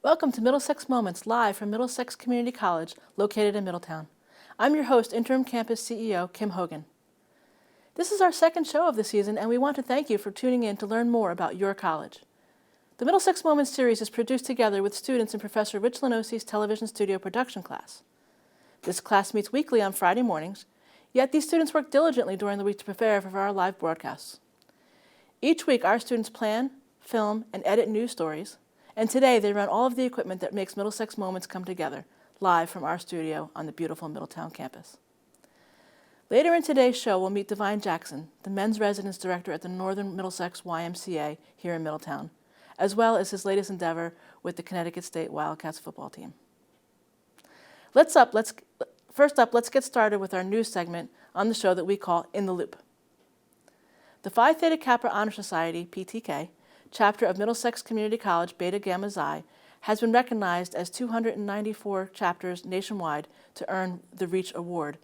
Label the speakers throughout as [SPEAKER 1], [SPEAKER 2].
[SPEAKER 1] Welcome to Middlesex Moments, live from Middlesex Community College, located in Middletown. I'm your host, Interim Campus CEO, Kim Hogan. This is our second show of the season, and we want to thank you for tuning in to learn more about your college. The Middlesex Moments series is produced together with students in Professor Rich Lenoce's television studio production class. This class meets weekly on Friday mornings, yet these students work diligently during the week to prepare for our live broadcasts. Each week, our students plan, film, and edit news stories, and today they run all of the equipment that makes Middlesex Moments come together, live from our studio on the beautiful Middletown campus. Later in today's show, we'll meet Divine Jackson, the men's residence director at the Northern Middlesex YMCA here in Middletown, as well as his latest endeavor with the Connecticut State Wildcats football team. First up, let's get started with our news segment on the show that we call In the Loop. The Phi Theta Kappa Honor Society, PTK, chapter of Middlesex Community College Beta Gamma Xi, has been recognized as 294 chapters nationwide to earn the Reach Award.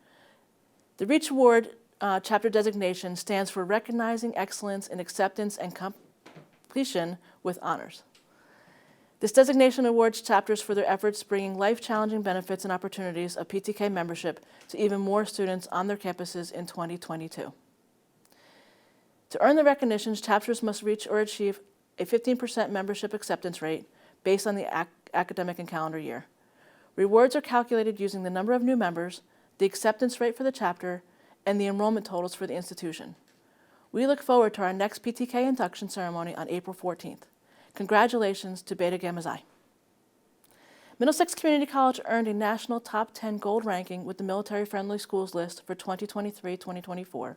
[SPEAKER 1] The Reach Award chapter designation stands for Recognizing Excellence in Acceptance and Completion with Honors. This designation awards chapters for their efforts bringing life-challenging benefits and opportunities of PTK membership to even more students on their campuses in 2022. To earn the recognitions, chapters must reach or achieve a 15% membership acceptance rate based on the academic and calendar year. Rewards are calculated using the number of new members, the acceptance rate for the chapter, and the enrollment totals for the institution. We look forward to our next PTK induction ceremony on April 14th. Congratulations to Beta Gamma Xi. Middlesex Community College earned a national top 10 gold ranking with the Military Friendly Schools list for 2023-2024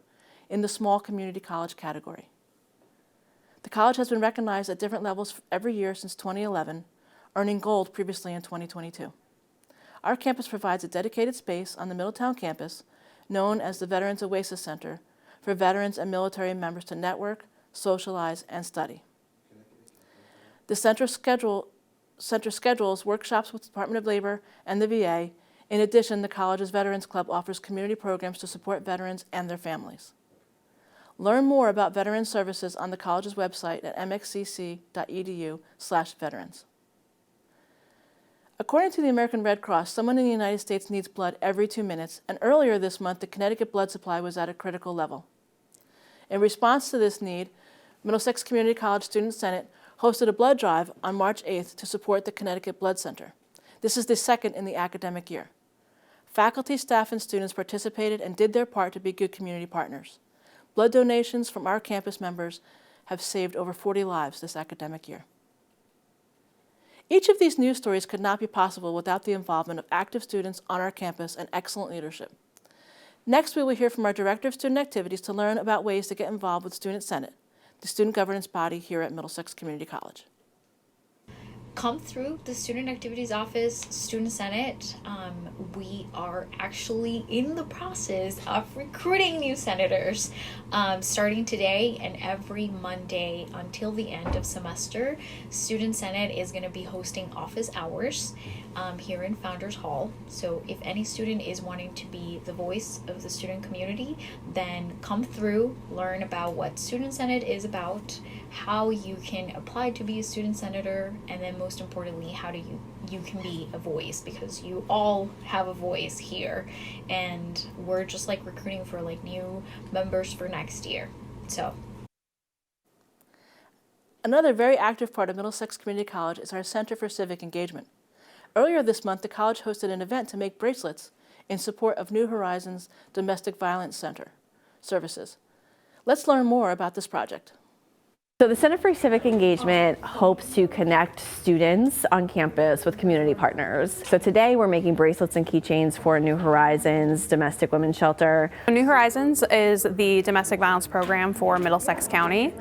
[SPEAKER 1] in the small community college category. The college has been recognized at different levels every year since 2011, earning gold previously in 2022. Our campus provides a dedicated space on the Middletown campus, known as the Veterans Oasis Center, for veterans and military members to network, socialize, and study. The center schedules workshops with the Department of Labor and the VA. In addition, the college's Veterans Club offers community programs to support veterans and their families. Learn more about veteran services on the college's website at mxcc.edu/veterans. According to the American Red Cross, someone in the United States needs blood every 2 minutes, and earlier this month, the Connecticut blood supply was at a critical level. In response to this need, Middlesex Community College Student Senate hosted a blood drive on March 8th to support the Connecticut Blood Center. This is the second in the academic year. Faculty, staff, and students participated and did their part to be good community partners. Blood donations from our campus members have saved over 40 lives this academic year. Each of these news stories could not be possible without the involvement of active students on our campus and excellent leadership. Next, we will hear from our Director of Student Activities to learn about ways to get involved with Student Senate, the student governance body here at Middlesex Community College.
[SPEAKER 2] Come through the Student Activities Office, Student Senate. We are actually in the process of recruiting new senators starting today and every Monday until the end of semester. Student Senate is going to be hosting office hours here in Founders Hall. So if any student is wanting to be the voice of the student community, then come through, learn about what Student Senate is about, how you can apply to be a student senator, and then most importantly, how do you can be a voice, because you all have a voice here, and we're just like recruiting for like new members for next year. So
[SPEAKER 1] another very active part of Middlesex Community College is our Center for Civic Engagement. Earlier this month, the college hosted an event to make bracelets in support of New Horizons Domestic Violence Center services. Let's learn more about this project.
[SPEAKER 3] So the Center for Civic Engagement hopes to connect students on campus with community partners. So today we're making bracelets and keychains for New Horizons Domestic Women's Shelter.
[SPEAKER 4] New Horizons is the domestic violence program for Middlesex County.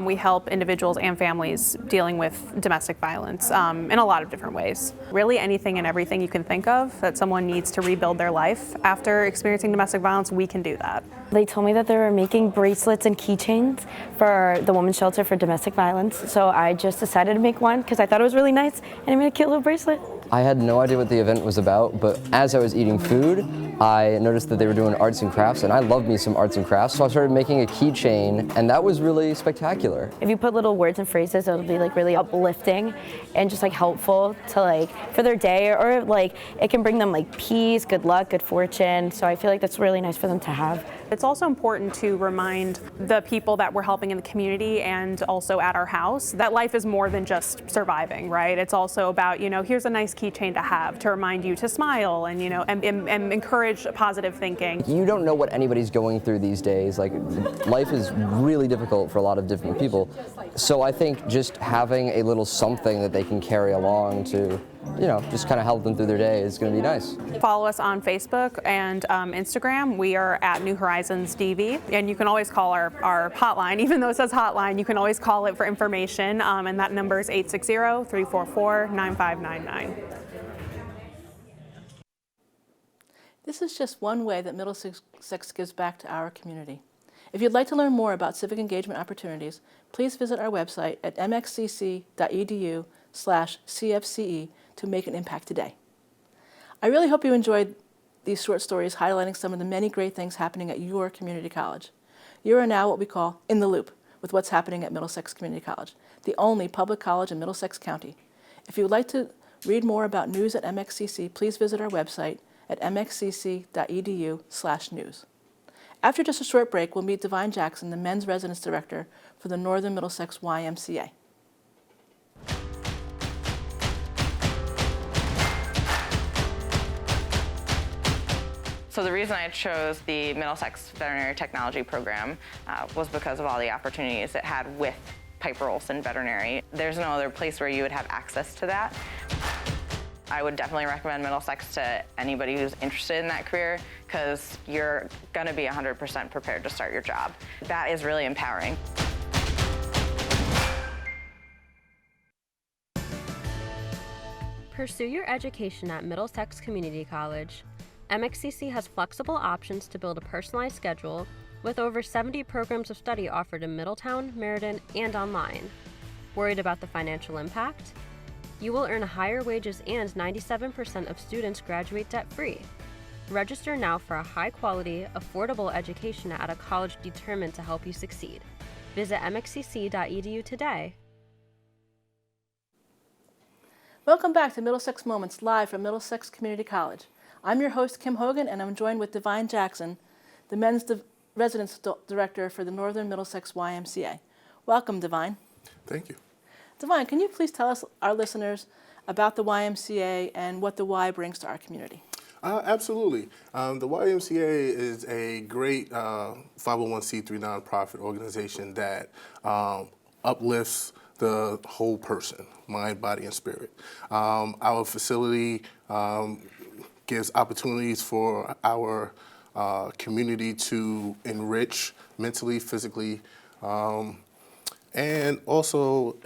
[SPEAKER 4] We help individuals and families dealing with domestic violence in a lot of different ways. Really anything and everything you can think of that someone needs to rebuild their life after experiencing domestic violence, we can do that.
[SPEAKER 5] They told me that they were making bracelets and keychains for the women's shelter for domestic violence, so I just decided to make one because I thought it was really nice, and I made a cute little bracelet.
[SPEAKER 6] I had no idea what the event was about, but as I was eating food, I noticed that they were doing arts and crafts, and I love me some arts and crafts, so I started making a keychain, and that was really spectacular.
[SPEAKER 5] If you put little words and phrases, it'll be like really uplifting and just like helpful to like for their day, or like it can bring them like peace, good luck, good fortune. So I feel like that's really nice for them to have.
[SPEAKER 4] It's also important to remind the people that we're helping in the community and also at our house that life is more than just surviving, right? It's also about, here's a nice keychain to have to remind you to smile and, and encourage positive thinking.
[SPEAKER 6] You don't know what anybody's going through these days. Like, life is really difficult for a lot of different people. So I think just having a little something that they can carry along to, just kind of help them through their day is going to be nice.
[SPEAKER 4] Follow us on Facebook and Instagram. We are at New Horizons DV, and you can always call our hotline. Even though it says hotline, you can always call it for information, and that number is 860-344-9599.
[SPEAKER 1] This is just one way that Middlesex gives back to our community. If you'd like to learn more about civic engagement opportunities, please visit our website at mxcc.edu/CFCE to make an impact today. I really hope you enjoyed these short stories highlighting some of the many great things happening at your community college. You are now what we call in the loop with what's happening at Middlesex Community College, the only public college in Middlesex County. If you would like to read more about news at MxCC, please visit our website at mxcc.edu/news. After just a short break, we'll meet Divine Jackson, the Men's Residence Director for the Northern Middlesex YMCA.
[SPEAKER 7] So the reason I chose the Middlesex Veterinary Technology Program was because of all the opportunities it had with Piper Olson Veterinary. There's no other place where you would have access to that. I would definitely recommend Middlesex to anybody who's interested in that career, because you're going to be 100% prepared to start your job. That is really empowering.
[SPEAKER 8] Pursue your education at Middlesex Community College. MxCC has flexible options to build a personalized schedule with over 70 programs of study offered in Middletown, Meriden, and online. Worried about the financial impact? You will earn higher wages and 97% of students graduate debt-free. Register now for a high-quality, affordable education at a college determined to help you succeed. Visit mxcc.edu today.
[SPEAKER 1] Welcome back to Middlesex Moments, live from Middlesex Community College. I'm your host, Kim Hogan, and I'm joined with Divine Jackson, the Men's Residence Director for the Northern Middlesex YMCA. Welcome, Divine.
[SPEAKER 9] Thank you.
[SPEAKER 1] Divine, can you please tell us, our listeners, about the YMCA and what the Y brings to our community?
[SPEAKER 9] Absolutely. The YMCA is a great 501c3 nonprofit organization that uplifts the whole person, mind, body, and spirit. Our facility gives opportunities for our community to enrich mentally, physically, and also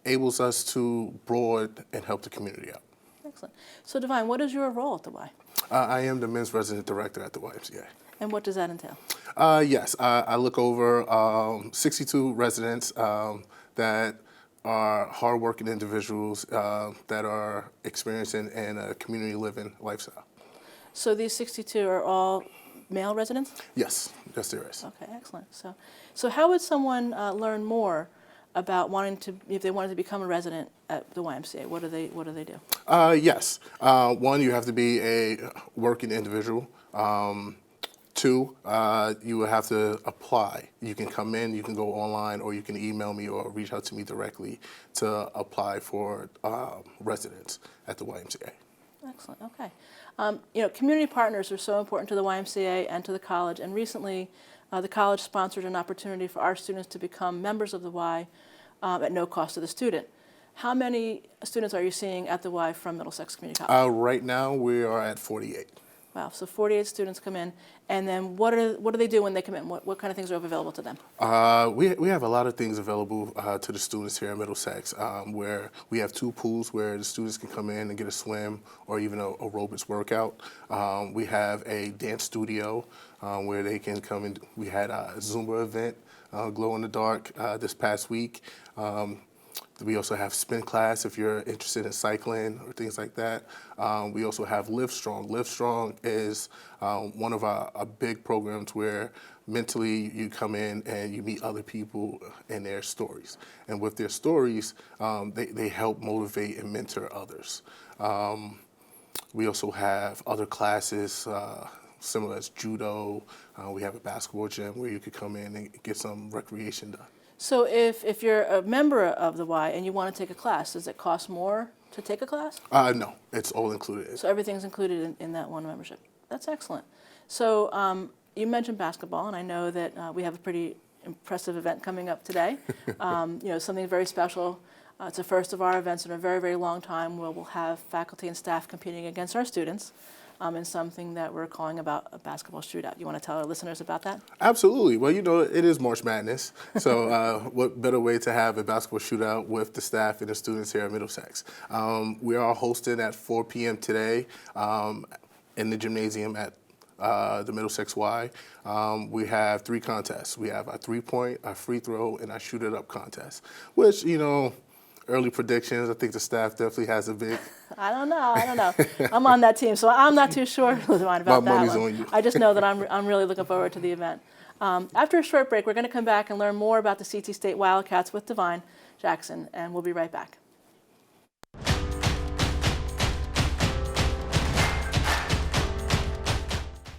[SPEAKER 9] enables us to broaden and help the community out.
[SPEAKER 1] Excellent. So, Divine, what is your role at the Y?
[SPEAKER 9] I am the Men's Resident Director at the YMCA.
[SPEAKER 1] And what does that entail?
[SPEAKER 9] Yes, I look over 62 residents that are hardworking individuals that are experiencing in a community living lifestyle.
[SPEAKER 1] So these 62 are all male residents?
[SPEAKER 9] Yes, yes there is.
[SPEAKER 1] Okay, excellent. So how would someone learn more about if they wanted to become a resident at the YMCA? What do they do?
[SPEAKER 9] Yes. One, you have to be a working individual. Two, you will have to apply. You can come in, you can go online, or you can email me or reach out to me directly to apply for residence at the YMCA.
[SPEAKER 1] Excellent. Okay. Community partners are so important to the YMCA and to the college, and recently the college sponsored an opportunity for our students to become members of the Y at no cost to the student. How many students are you seeing at the Y from Middlesex Community College?
[SPEAKER 9] Right now we are at 48.
[SPEAKER 1] Wow, so 48 students come in, and then what do they do when they come in? What kind of things are available to them?
[SPEAKER 9] We have a lot of things available to the students here at Middlesex, where we have 2 pools where the students can come in and get a swim or even a aerobics workout. We have a dance studio where they can come in. We had a Zumba event, Glow in the Dark, this past week. We also have spin class if you're interested in cycling or things like that. We also have Live Strong. Live Strong is one of our big programs where mentally you come in and you meet other people and their stories. And with their stories, they help motivate and mentor others. We also have other classes similar as judo. We have a basketball gym where you could come in and get some recreation done.
[SPEAKER 1] So if you're a member of the Y and you want to take a class, does it cost more to take a class?
[SPEAKER 9] No, it's all included.
[SPEAKER 1] So everything's included in that one membership. That's excellent. So you mentioned basketball, and I know that we have a pretty impressive event coming up today. Something very special. It's the first of our events in a very, very long time where we'll have faculty and staff competing against our students in something that we're calling about a basketball shootout. You want to tell our listeners about that?
[SPEAKER 9] Absolutely. Well, it is March Madness, so what better way to have a basketball shootout with the staff and the students here at Middlesex. We are hosting at 4 p.m. today in the gymnasium at the Middlesex Y. We have 3 contests. We have a 3-point, a free throw, and a shoot it up contest, which, early predictions, I think the staff definitely has a big...
[SPEAKER 1] I don't know. I'm on that team, so I'm not too sure about that
[SPEAKER 9] money's
[SPEAKER 1] one.
[SPEAKER 9] on you.
[SPEAKER 1] I just know that I'm really looking forward to the event. After a short break, we're going to come back and learn more about the CT State Wildcats with Divine Jackson, and we'll be right back.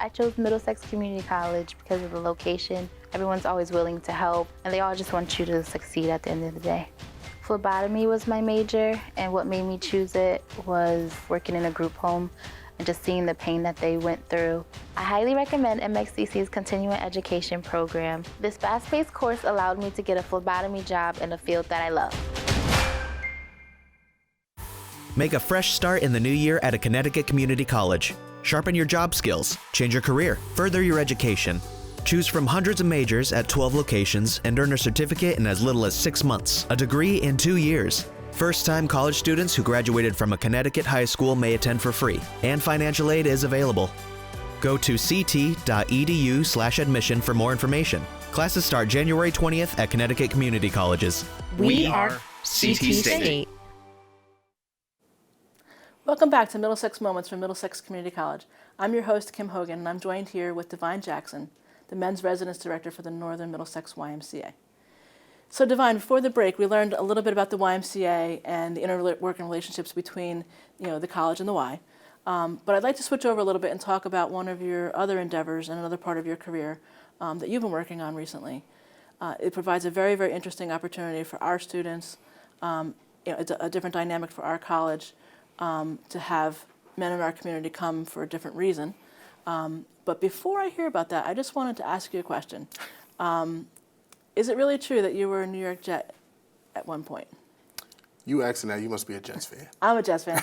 [SPEAKER 10] I chose Middlesex Community College because of the location. Everyone's always willing to help, and they all just want you to succeed at the end of the day. Phlebotomy was my major, and what made me choose it was working in a group home and just seeing the pain that they went through. I highly recommend MxCC's continuing education program. This fast-paced course allowed me to get a phlebotomy job in a field that I love.
[SPEAKER 11] Make a fresh start in the new year at a Connecticut community college. Sharpen your job skills, change your career, further your education. Choose from hundreds of majors at 12 locations and earn a certificate in as little as 6 months, a degree in 2 years. First-time college students who graduated from a Connecticut high school may attend for free, and financial aid is available. Go to ct.edu/admission for more information. Classes start January 20th at Connecticut community colleges.
[SPEAKER 8] We are CT State.
[SPEAKER 1] Welcome back to Middlesex Moments from Middlesex Community College. I'm your host, Kim Hogan, and I'm joined here with Divine Jackson, the Men's Residence Director for the Northern Middlesex YMCA. So Divine, before the break, we learned a little bit about the YMCA and the interworking relationships between the college and the Y. But I'd like to switch over a little bit and talk about one of your other endeavors and another part of your career that you've been working on recently. It provides a very, very interesting opportunity for our students. It's a different dynamic for our college to have men in our community come for a different reason. But before I hear about that, I just wanted to ask you a question. Is it really true that you were a New York Jet at one point?
[SPEAKER 9] You asking that, you must be a Jets fan.
[SPEAKER 1] I'm a Jets fan.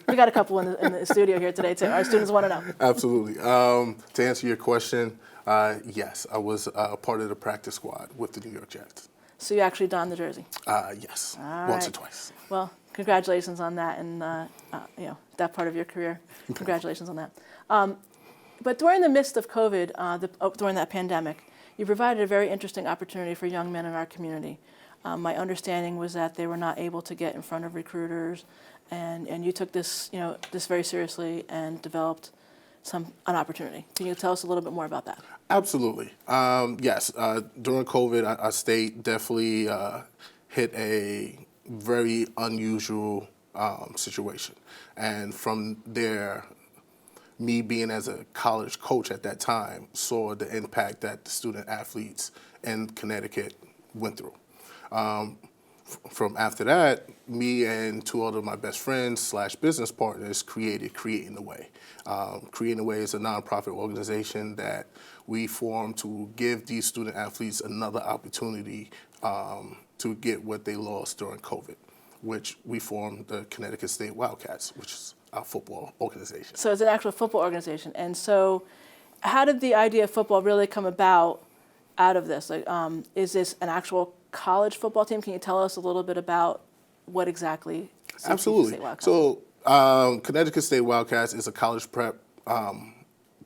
[SPEAKER 1] We got a couple in the studio here today, too. Our students want to know.
[SPEAKER 9] Absolutely. To answer your question, yes, I was part of the practice squad with the New York Jets.
[SPEAKER 1] So you actually donned the jersey?
[SPEAKER 9] Yes,
[SPEAKER 1] All
[SPEAKER 9] once
[SPEAKER 1] right.
[SPEAKER 9] or twice.
[SPEAKER 1] Well, congratulations on that and that part of your career. Congratulations on that. But during the midst of COVID, during that pandemic, you provided a very interesting opportunity for young men in our community. My understanding was that they were not able to get in front of recruiters, and you took this very seriously and developed an opportunity. Can you tell us a little bit more about that?
[SPEAKER 9] Absolutely. Yes. During COVID, our state definitely hit a very unusual situation, and from there, me being as a college coach at that time saw the impact that the student athletes in Connecticut went through. From after that, me and 2 other of my best friends / business partners created Creating the Way. Creating the Way is a nonprofit organization that we formed to give these student athletes another opportunity to get what they lost during COVID, which we formed the Connecticut State Wildcats, which is our football organization.
[SPEAKER 1] So it's an actual football organization. And so how did the idea of football really come about out of this? Like, is this an actual college football team? Can you tell us a little bit about what exactly CT
[SPEAKER 9] Absolutely.
[SPEAKER 1] State Wildcats?
[SPEAKER 9] So Connecticut State Wildcats is a college prep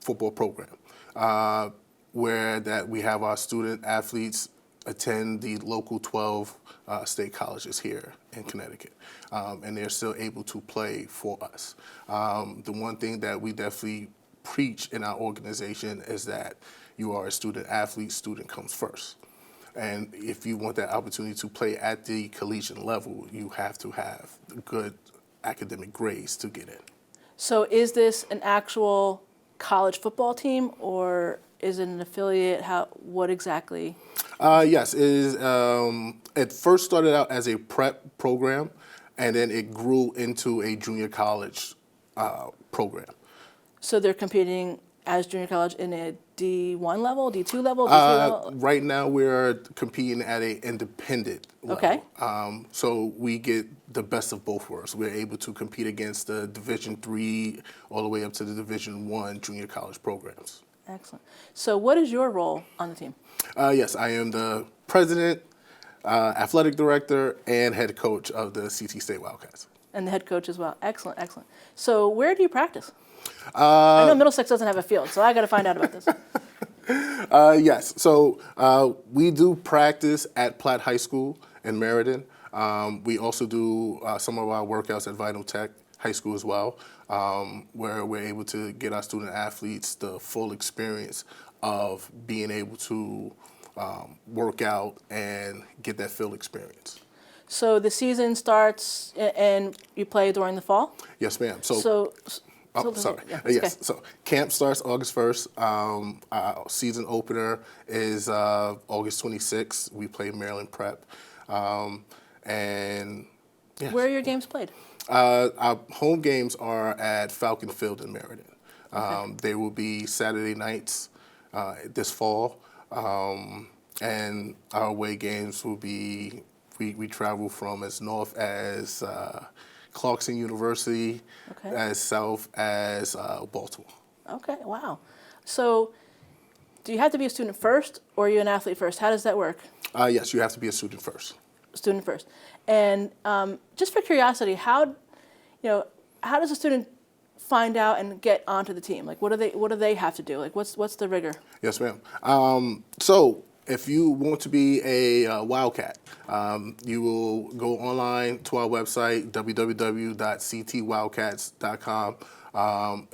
[SPEAKER 9] football program where that we have our student athletes attend the local 12 state colleges here in Connecticut, and they're still able to play for us. The one thing that we definitely preach in our organization is that you are a student athlete, student comes first. And if you want that opportunity to play at the collegiate level, you have to have good academic grades to get in.
[SPEAKER 1] So is this an actual college football team, or is it an affiliate? What exactly?
[SPEAKER 9] Yes, it is. It first started out as a prep program, and then it grew into a junior college program.
[SPEAKER 1] So they're competing as junior college in a D1 level, D2 level, D3 level?
[SPEAKER 9] Right now we're competing at an independent level.
[SPEAKER 1] Okay.
[SPEAKER 9] So we get the best of both worlds. We're able to compete against the Division III all the way up to the Division I junior college programs.
[SPEAKER 1] Excellent. So what is your role on the team?
[SPEAKER 9] Yes, I am the president, athletic director, and head coach of the CT State Wildcats.
[SPEAKER 1] And the head coach as well. Excellent, excellent. So where do you practice? I know Middlesex doesn't have a field, so I got to find out about this.
[SPEAKER 9] Yes, so we do practice at Platt High School in Meriden. We also do some of our workouts at Vital Tech High School as well, where we're able to get our student athletes the full experience of being able to work out and get that field experience.
[SPEAKER 1] So the season starts and you play during the fall?
[SPEAKER 9] Yes, ma'am. Sorry.
[SPEAKER 1] Yeah,
[SPEAKER 9] Yes.
[SPEAKER 1] okay.
[SPEAKER 9] So camp starts August 1st. Our season opener is August 26th. We play Maryland Prep. And yes.
[SPEAKER 1] Where are your games played?
[SPEAKER 9] Our home games are at Falcon Field in Meriden. They will be Saturday nights this fall. And our away games will be, we travel from as north as Clarkson University, as south as Baltimore.
[SPEAKER 1] Okay, wow. So do you have to be a student first, or are you an athlete first? How does that work?
[SPEAKER 9] Yes, you have to be a student first.
[SPEAKER 1] Student first. And just for curiosity, how does a student find out and get onto the team? Like, what do they have to do? Like, what's the rigor? Yes,
[SPEAKER 9] ma'am. So if you want to be a Wildcat, you will go online to our website, www.ctwildcats.com,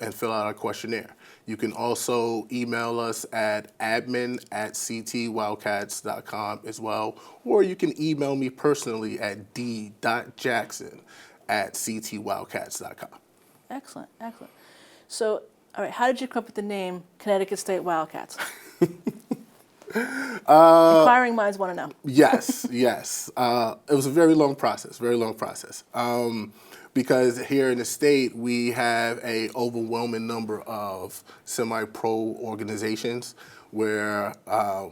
[SPEAKER 9] and fill out our questionnaire. You can also email us at admin@ctwildcats.com as well, or you can email me personally at d.jackson@ctwildcats.com.
[SPEAKER 1] Excellent, excellent. So, all right, how did you come up with the name Connecticut State Wildcats? Inquiring minds want to know.
[SPEAKER 9] Yes, yes. It was a very long process, because here in the state, we have an overwhelming number of semi-pro organizations where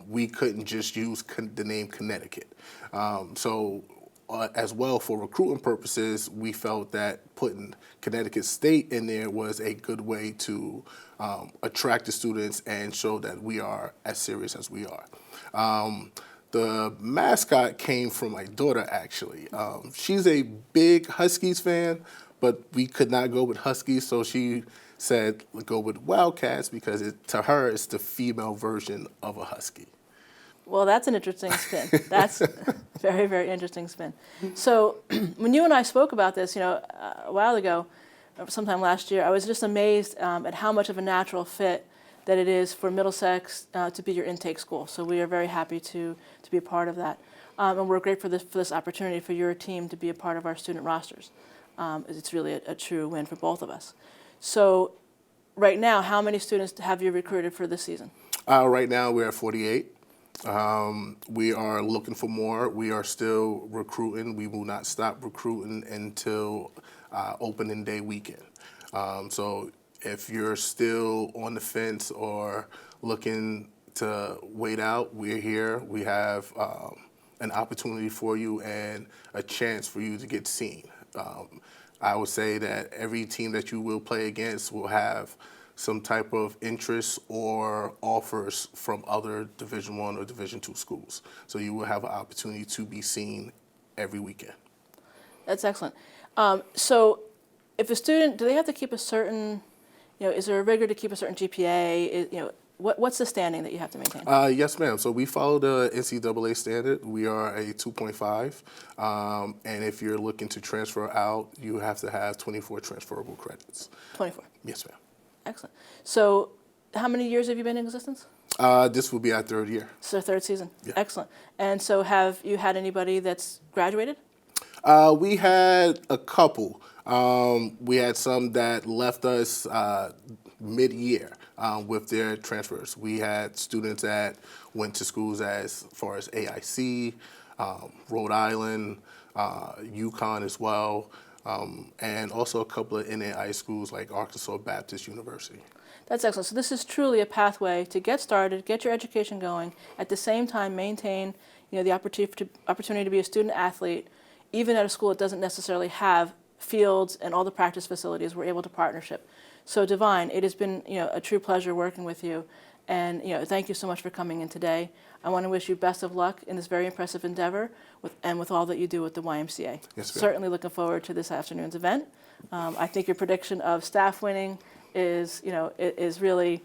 [SPEAKER 9] we couldn't just use the name Connecticut. As well, for recruiting purposes, we felt that putting Connecticut State in there was a good way to attract the students and show that we are as serious as we are. The mascot came from my daughter, actually. She's a big Huskies fan, but we could not go with Huskies, so she said go with Wildcats because to her it's the female version of a Husky.
[SPEAKER 1] Well, that's an interesting spin. That's a very, very interesting spin. So when you and I spoke about this, a while ago, sometime last year, I was just amazed at how much of a natural fit that it is for Middlesex to be your intake school. So we are very happy to be a part of that. And we're grateful for this opportunity for your team to be a part of our student rosters. It's really a true win for both of us. So right now, how many students have you recruited for this season?
[SPEAKER 9] Right now, we're at 48. We are looking for more. We are still recruiting. We will not stop recruiting until opening day weekend. So if you're still on the fence or looking to wait out, we're here. We have an opportunity for you and a chance for you to get seen. I would say that every team that you will play against will have some type of interest or offers from other Division I or Division II schools. So you will have an opportunity to be seen every weekend.
[SPEAKER 1] That's excellent. So if a student, do they have to keep a certain, is there a rigor to keep a certain GPA? what's the standing that you have to maintain?
[SPEAKER 9] Yes, ma'am. So we follow the NCAA standard. We are a 2.5, and if you're looking to transfer out, you have to have 24 transferable credits.
[SPEAKER 1] 24.
[SPEAKER 9] Yes, ma'am.
[SPEAKER 1] Excellent. So how many years have you been in existence?
[SPEAKER 9] This will be our 3rd year.
[SPEAKER 1] So third season.
[SPEAKER 9] Yeah.
[SPEAKER 1] Excellent. And so have you had anybody that's graduated?
[SPEAKER 9] We had a couple. We had some that left us mid-year with their transfers. We had students that went to schools as far as AIC, Rhode Island, UConn as well, and also a couple of NAI schools like Arkansas Baptist University.
[SPEAKER 1] That's excellent. So this is truly a pathway to get started, get your education going, at the same time maintain, the opportunity to be a student athlete, even at a school that doesn't necessarily have fields and all the practice facilities. We're able to partnership. So Divine, it has been a true pleasure working with you, and thank you so much for coming in today. I want to wish you best of luck in this very impressive endeavor with all that you do with the YMCA.
[SPEAKER 9] Yes, ma'am.
[SPEAKER 1] Certainly looking forward to this afternoon's event. I think your prediction of staff winning is really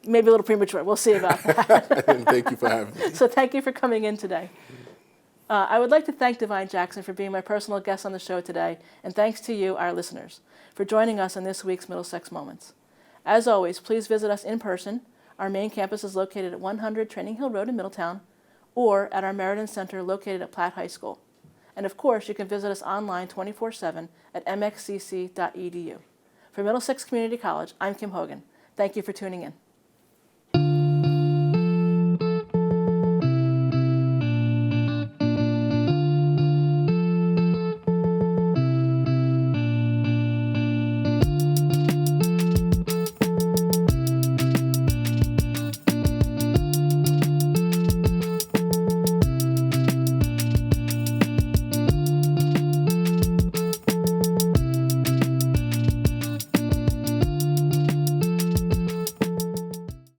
[SPEAKER 1] maybe a little premature. We'll see about that.
[SPEAKER 9] And thank you for having me.
[SPEAKER 1] So thank you for coming in today. I would like to thank Divine Jackson for being my personal guest on the show today, and thanks to you, our listeners, for joining us on this week's Middlesex Moments. As always, please visit us in person. Our main campus is located at 100 Training Hill Road in Middletown, or at our Meriden Center located at Platt High School. And of course, you can visit us online 24/7 at mxcc.edu. For Middlesex Community College, I'm Kim Hogan. Thank you for tuning in.